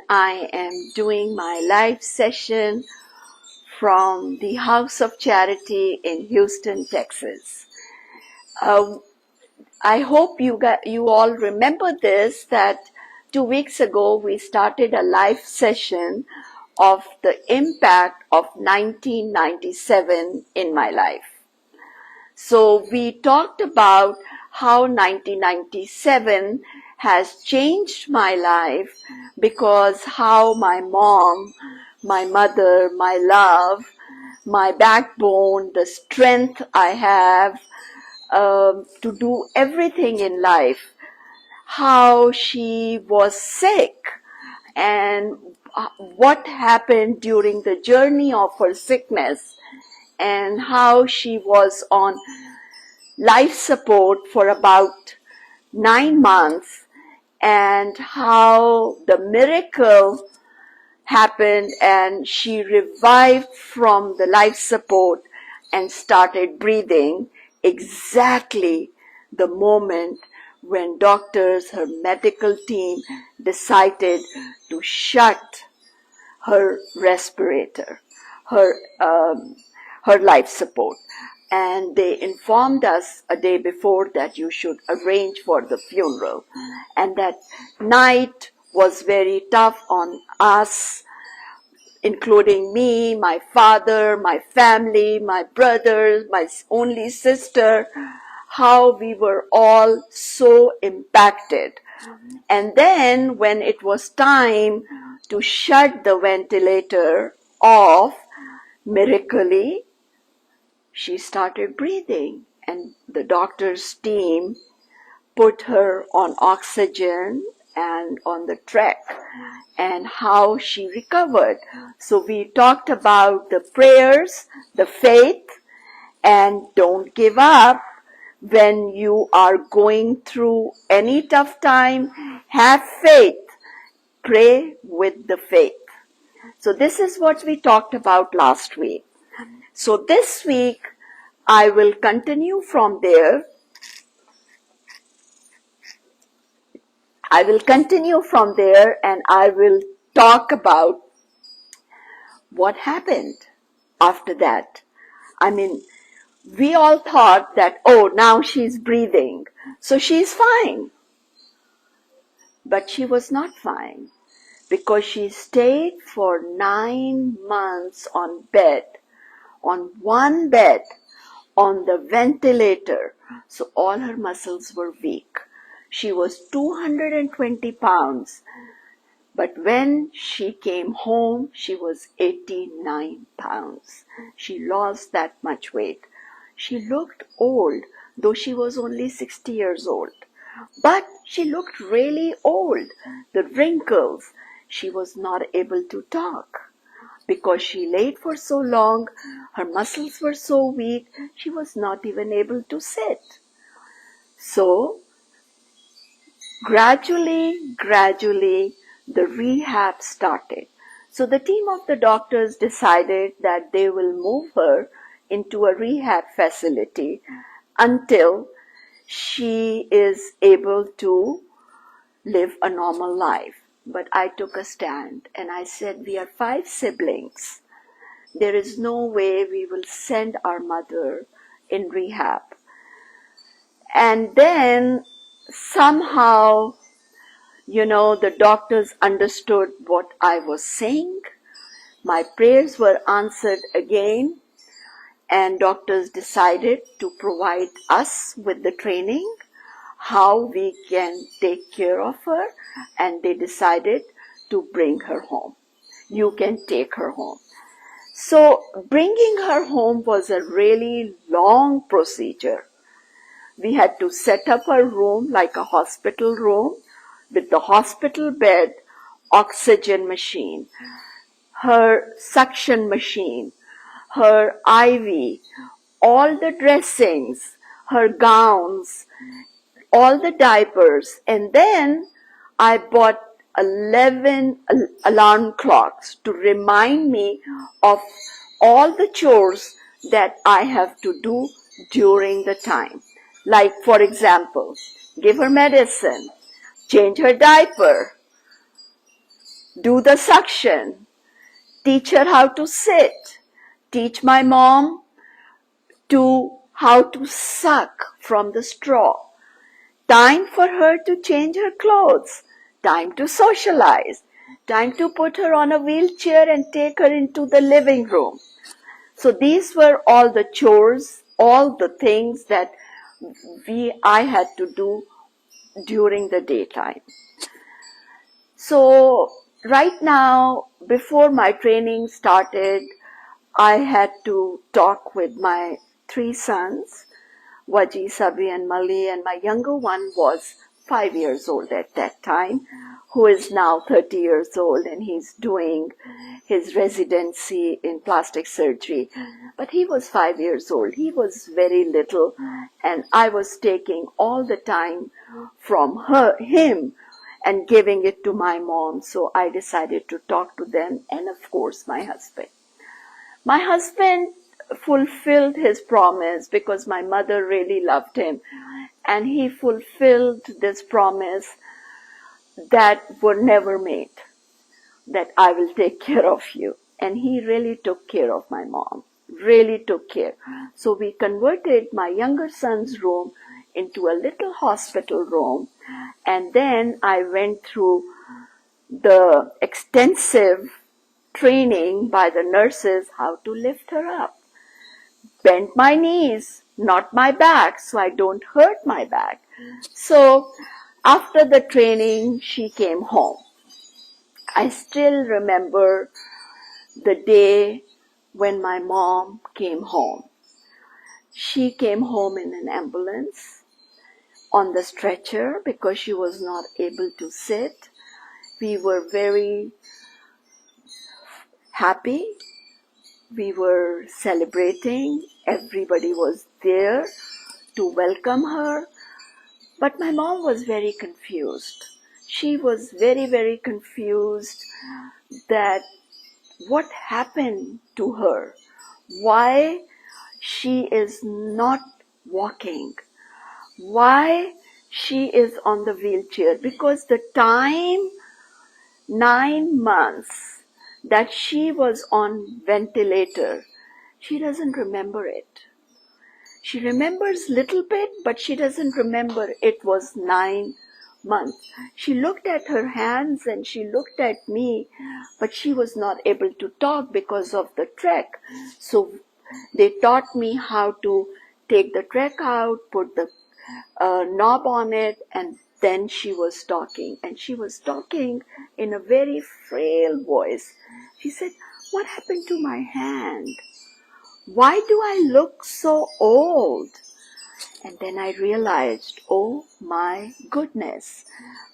I am doing my live session from the House of Charity in Houston, Texas. I hope you all remember this, that 2 weeks ago we started a live session of the impact of 1997 in my life. So we talked about how 1997 has changed my life, because how my mom, my mother, my love, my backbone, the strength I have to do everything in life, how she was sick and what happened during the journey of her sickness, and how she was on life support for about 9 months, and how the miracle happened and she revived from the life support and started breathing exactly the moment when doctors, her medical team, decided to shut her respirator, her life support. And they informed us a day before that you should arrange for the funeral. And that night was very tough on us, including me, my father, my family, my brothers, my only sister, how we were all so impacted. And then when it was time to shut the ventilator off, miraculously, she started breathing, and the doctor's team put her on oxygen and on the trach, and how she recovered. So we talked about the prayers, the faith, and don't give up when you are going through any tough time. Have faith. Pray with the faith. So this is what we talked about last week. So this week, I will continue from there. And I will talk about what happened after that. I mean, we all thought that, oh, now she's breathing, so she's fine. But she was not fine, because she stayed for 9 months on one bed, on the ventilator. So all her muscles were weak. She was 220 pounds. But when she came home, she was 89 pounds. She lost that much weight. She looked old, though she was only 60 years old. But she looked really old. The wrinkles. She was not able to talk, because she laid for so long. Her muscles were so weak, she was not even able to sit. So, gradually, the rehab started. So the team of the doctors decided that they will move her into a rehab facility until she is able to live a normal life. But I took a stand and I said, we are 5 siblings. There is no way we will send our mother in rehab. And then somehow, the doctors understood what I was saying. My prayers were answered again, and doctors decided to provide us with the training, how we can take care of her, and they decided to bring her home. You can take her home. So bringing her home was a really long procedure. We had to set up her room like a hospital room, with the hospital bed, oxygen machine, her suction machine, her IV, all the dressings, her gowns, all the diapers. And then I bought 11 alarm clocks to remind me of all the chores that I have to do during the time. Like, for example, give her medicine, change her diaper, do the suction, teach her how to sit, teach my mom to how to suck from the straw. Time for her to change her clothes, time to socialize, time to put her on a wheelchair and take her into the living room. So these were all the chores, all the things that I had to do during the daytime. So right now, before my training started, I had to talk with my 3 sons, Waji, Sabi and Mali, and my younger one was 5 years old at that time, who is now 30 years old, and he's doing his residency in plastic surgery. But he was 5 years old. He was very little, and I was taking all the time from him and giving it to my mom. So I decided to talk to them, and of course my husband. My husband fulfilled his promise because my mother really loved him, and he fulfilled this promise that were never made, that I will take care of you. And he really took care of my mom, really took care. So we converted my younger son's room into a little hospital room, and then I went through the extensive training by the nurses how to lift her up. Bent my knees, not my back, so I don't hurt my back. So after the training, she came home. I still remember the day when my mom came home. She came home in an ambulance on the stretcher because she was not able to sit. We were very happy. We were celebrating. Everybody was there to welcome her. But my mom was very confused. She was very, very confused that what happened to her, why she is not walking, why she is on the wheelchair, because the time, 9 months, that she was on ventilator, she doesn't remember it. She remembers little bit, but she doesn't remember it was 9 months. She looked at her hands and she looked at me, but she was not able to talk because of the trach. So they taught me how to take the trach out, put the knob on it, and then she was talking. And she was talking in a very frail voice. She said, "What happened to my hand? Why do I look so old?" And then I realized, oh my goodness,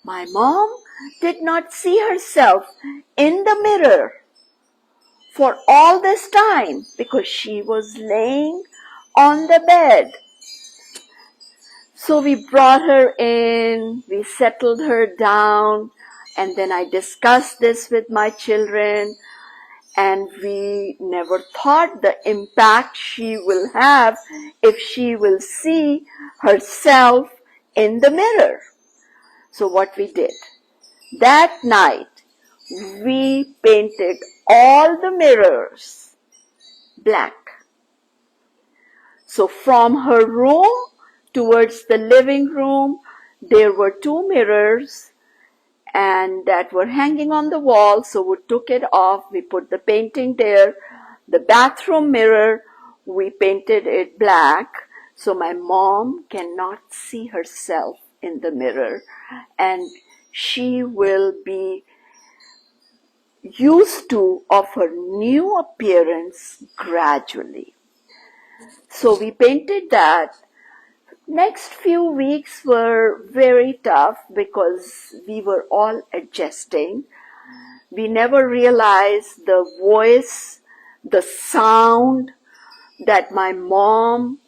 my mom did not see herself in the mirror for all this time because she was laying on the bed. So we brought her in, we settled her down, and then I discussed this with my children. And we never thought the impact she will have if she will see herself in the mirror. So what we did, that night, we painted all the mirrors black. So from her room towards the living room, there were 2 mirrors and that were hanging on the wall. So we took it off, we put the painting there. The bathroom mirror, we painted it black so my mom cannot see herself in the mirror, and she will be used to of her new appearance gradually. So we painted that. Next few weeks were very tough because we were all adjusting. We never realized the voice, the sound that my mom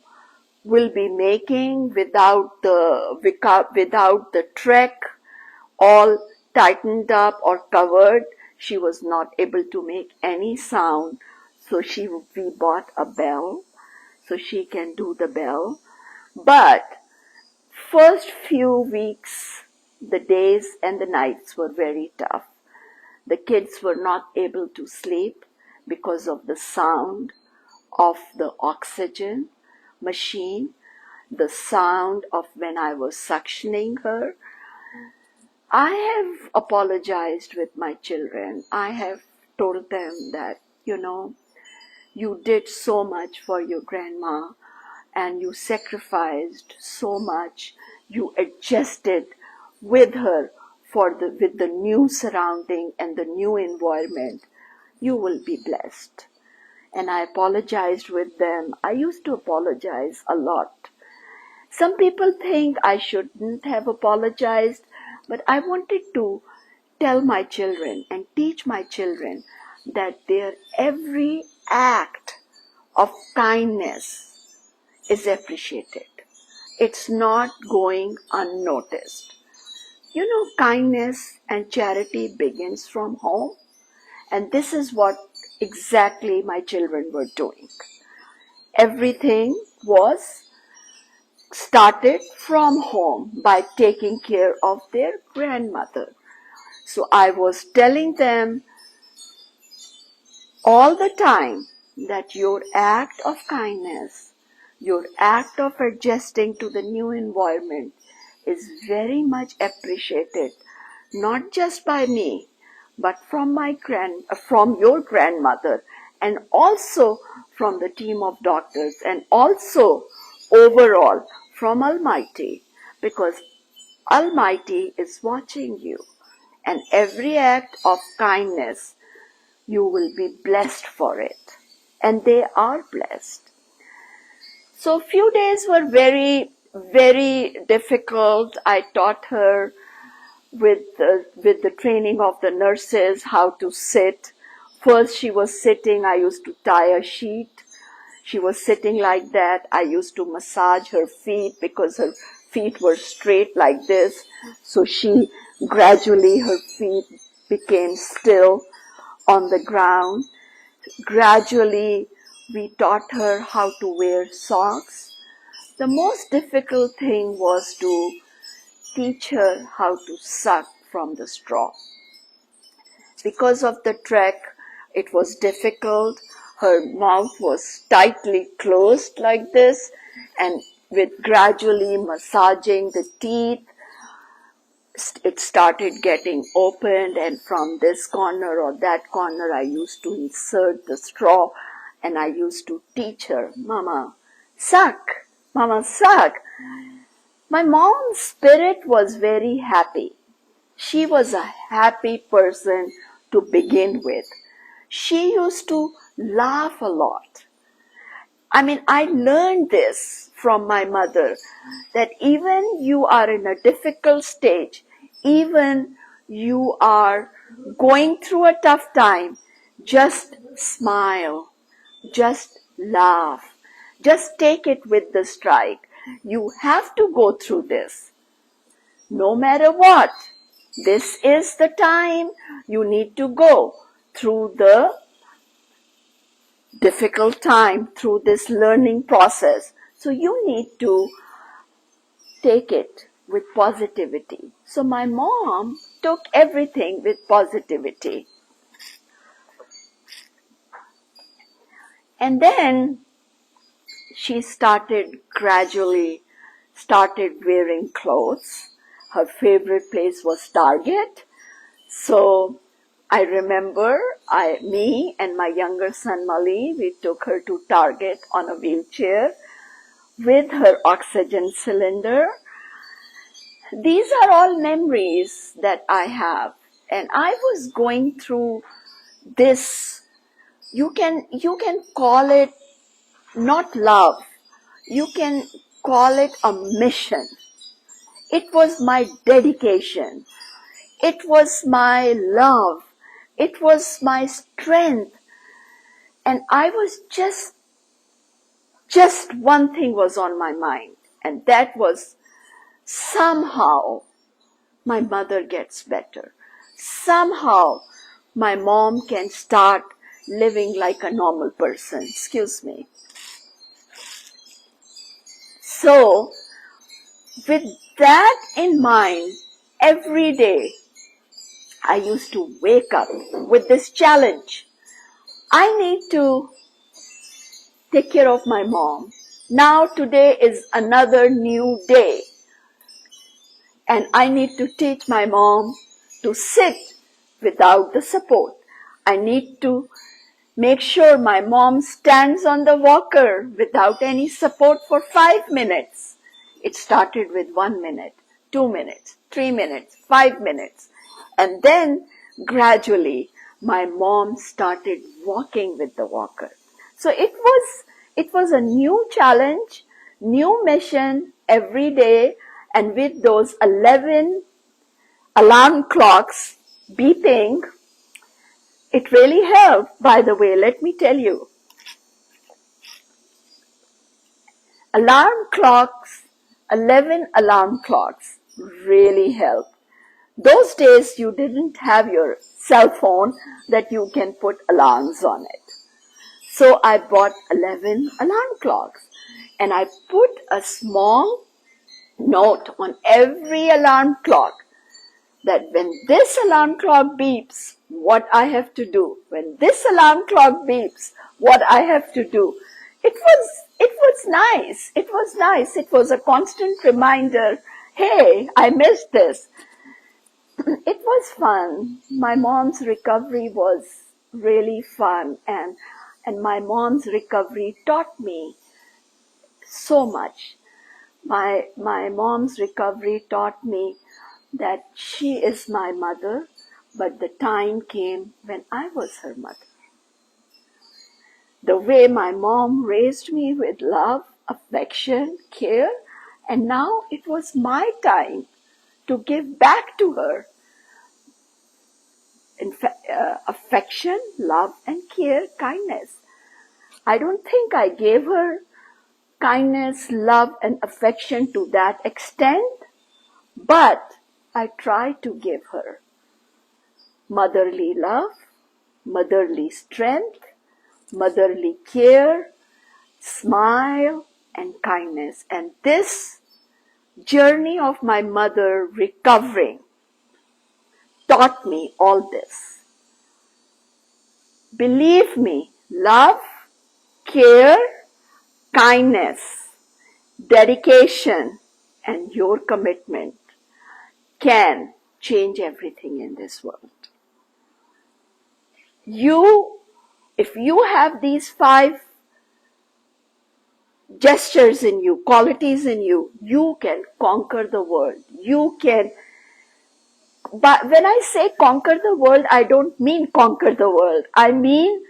will be making without the trach all tightened up or covered. She was not able to make any sound. So we bought a bell so she can do the bell. But first few weeks, the days and the nights were very tough The kids were not able to sleep because of the sound of the oxygen machine, the sound of when I was suctioning her. I have apologized with my children. I have told them that, you did so much for your grandma and you sacrificed so much. You adjusted with her with the new surrounding and the new environment. You will be blessed. And I apologized with them. I used to apologize a lot. Some people think I shouldn't have apologized, but I wanted to tell my children and teach my children that their every act of kindness is appreciated. It's not going unnoticed. Kindness and charity begins from home, and this is what exactly my children were doing. Everything was started from home by taking care of their grandmother. So I was telling them all the time that your act of kindness, your act of adjusting to the new environment is very much appreciated, not just by me, but from from your grandmother, and also from the team of doctors, and also overall from Almighty, because Almighty is watching you, and every act of kindness you will be blessed for it, and they are blessed. So few days were very, very difficult. I taught her with the training of the nurses how to sit. First she was sitting, I used to tie a sheet. She was sitting like that. I used to massage her feet because her feet were straight like this. So gradually her feet became still on the ground. Gradually we taught her how to wear socks. The most difficult thing was to teach her how to suck from the straw. Because of the trek, it was difficult. Her mouth was tightly closed like this, and with gradually massaging the teeth, it started getting opened, and from this corner or that corner I used to insert the straw, and I used to teach her, Mama, suck, Mama, suck. My mom's spirit was very happy. She was a happy person to begin with. She used to laugh a lot. I learned this from my mother, that even you are in a difficult stage, even you are going through a tough time, just smile, just laugh, just take it with the stride. You have to go through this. No matter what, this is the time you need to go through the difficult time, through this learning process. So you need to take it with positivity. So my mom took everything with positivity. And then she gradually started wearing clothes. Her favorite place was Target. So I remember me and my younger son Mali, we took her to Target on a wheelchair with her oxygen cylinder. These are all memories that I have. And I was going through this, you can call it not love, you can call it a mission. It was my dedication. It was my love. It was my strength. And I was just one thing was on my mind. And that was, somehow my mother gets better. Somehow my mom can start living like a normal person. Excuse me. So with that in mind, every day I used to wake up with this challenge. I need to take care of my mom. Now today is another new day. And I need to teach my mom to sit without the support. I need to make sure my mom stands on the walker without any support for 5 minutes. It started with 1 minute, 2 minutes, 3 minutes, 5 minutes. And then gradually my mom started walking with the walker. So it was a new challenge, new mission every day. And with those 11 alarm clocks beeping, it really helped. By the way, let me tell you, alarm clocks, 11 alarm clocks really help. Those days you didn't have your cell phone that you can put alarms on it. So I bought 11 alarm clocks and I put a small note on every alarm clock that when this alarm clock beeps, what I have to do. When this alarm clock beeps, what I have to do. It was nice. It was nice. It was a constant reminder. Hey, I missed this. It was fun. My mom's recovery was really fun, and my mom's recovery taught me so much. My mom's recovery taught me that she is my mother, but the time came when I was her mother. The way my mom raised me with love, affection, care, and now it was my time to give back to her affection, love, and care, kindness. I don't think I gave her kindness, love, and affection to that extent, but I tried to give her motherly love, motherly strength, motherly care, smile, and kindness. And this journey of my mother recovering taught me all this. Believe me, love, care, kindness, dedication, and your commitment can change everything in this world. If you have these 5 gestures in you, qualities in you, you can conquer the world. But when I say conquer the world, I don't mean conquer the world. I mean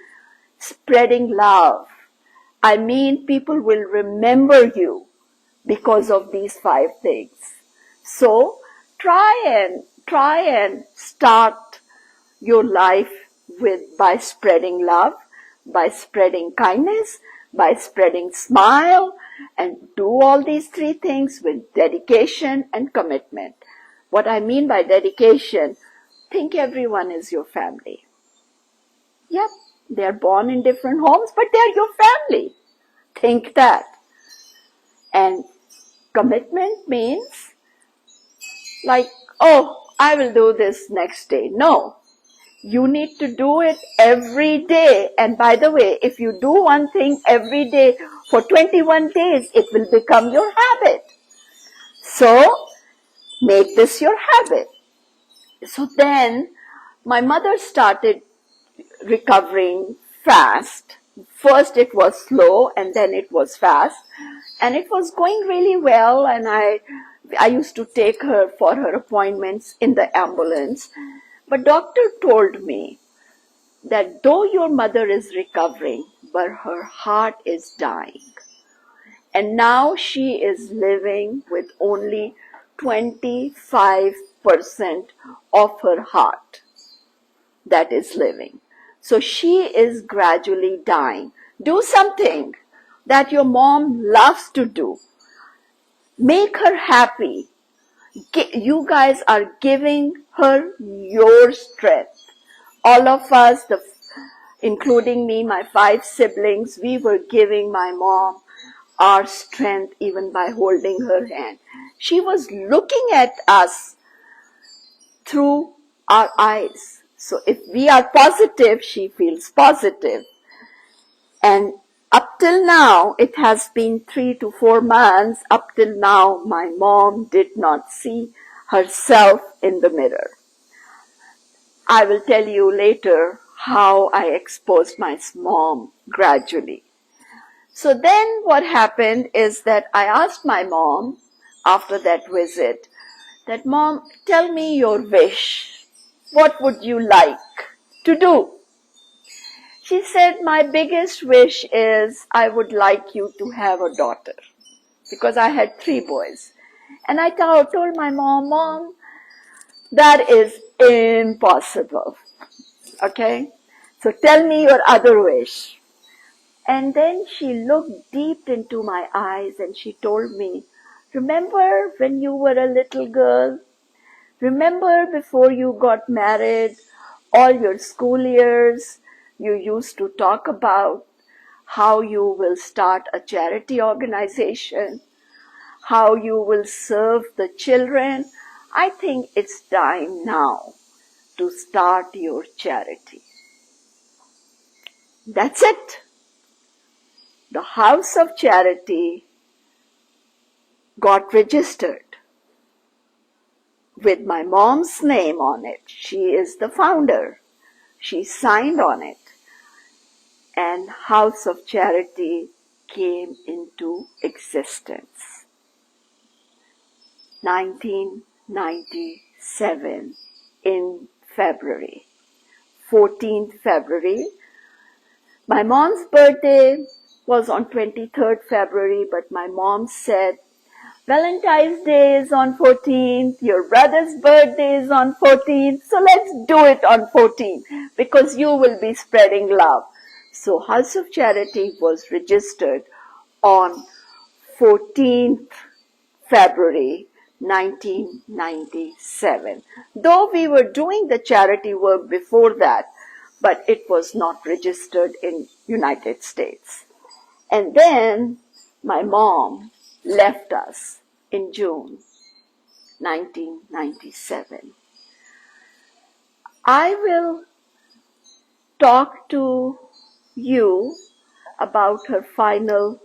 spreading love. I mean people will remember you because of these 5 things. So try and start your life by spreading love, by spreading kindness, by spreading smile, and do all these 3 things with dedication and commitment. What I mean by dedication, think everyone is your family. Yep, they're born in different homes, but they're your family. Think that. And commitment means like, oh, I will do this next day. No. You need to do it every day. And by the way, if you do one thing every day for 21 days, it will become your habit. So, make this your habit. So then, my mother started recovering fast. First it was slow and then it was fast. And it was going really well, and I used to take her for her appointments in the ambulance. But doctor told me that though your mother is recovering, but her heart is dying. And now she is living with only 25% of her heart that is living. So she is gradually dying. Do something that your mom loves to do. Make her happy. You guys are giving her your strength. All of us, including me, my 5 siblings, we were giving my mom our strength even by holding her hand. She was looking at us through our eyes. So if we are positive, she feels positive. And up till now, it has been 3 to 4 months, up till now, my mom did not see herself in the mirror. I will tell you later how I exposed my mom gradually. So then what happened is that I asked my mom after that visit that, Mom, tell me your wish. What would you like to do? She said, my biggest wish is I would like you to have a daughter, because I had 3 boys. And I told my mom, that is impossible. Okay? So tell me your other wish. And then she looked deep into my eyes and she told me, remember when you were a little girl? Remember before you got married, all your school years, you used to talk about how you will start a charity organization, how you will serve the children. I think it's time now to start your charity. That's it. The House of Charity got registered with my mom's name on it. She is the founder. She signed on it. And House of Charity came into existence. 1997 in February. 14th February. My mom's birthday was on 23rd February, but my mom said, Valentine's Day is on 14th, your brother's birthday is on 14th, so let's do it on 14th because you will be spreading love. So House of Charity was registered on 14th February 1997. Though we were doing the charity work before that, but it was not registered in United States. And then my mom left us in June 1997. I will talk to you about her final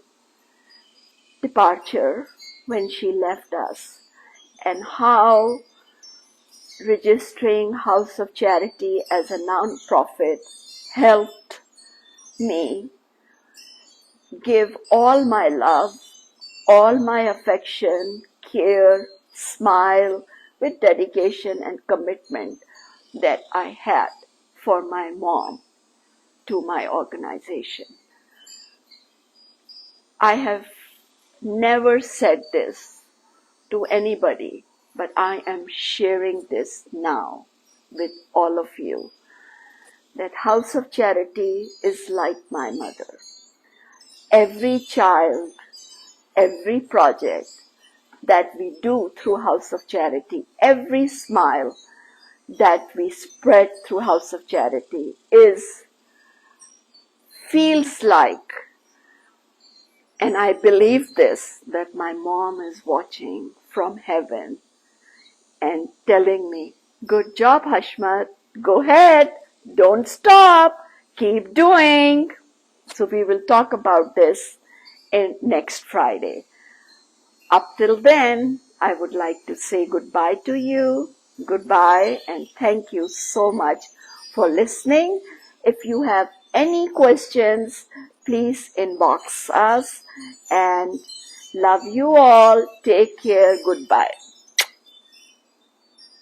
departure when she left us and how registering House of Charity as a non-profit helped me give all my love, all my affection, care, smile with dedication and commitment that I had for my mom to my organization. I have never said this to anybody, but I am sharing this now with all of you, that House of Charity is like my mother. Every child, every project that we do through House of Charity, every smile that we spread through House of Charity feels like, and I believe this, that my mom is watching from heaven and telling me, good job, Hashmat, go ahead, don't stop, keep doing. So we will talk about this next Friday. Up till then, I would like to say goodbye to you. Goodbye and thank you so much for listening. If you have any questions, please inbox us and love you all. Take care. Goodbye.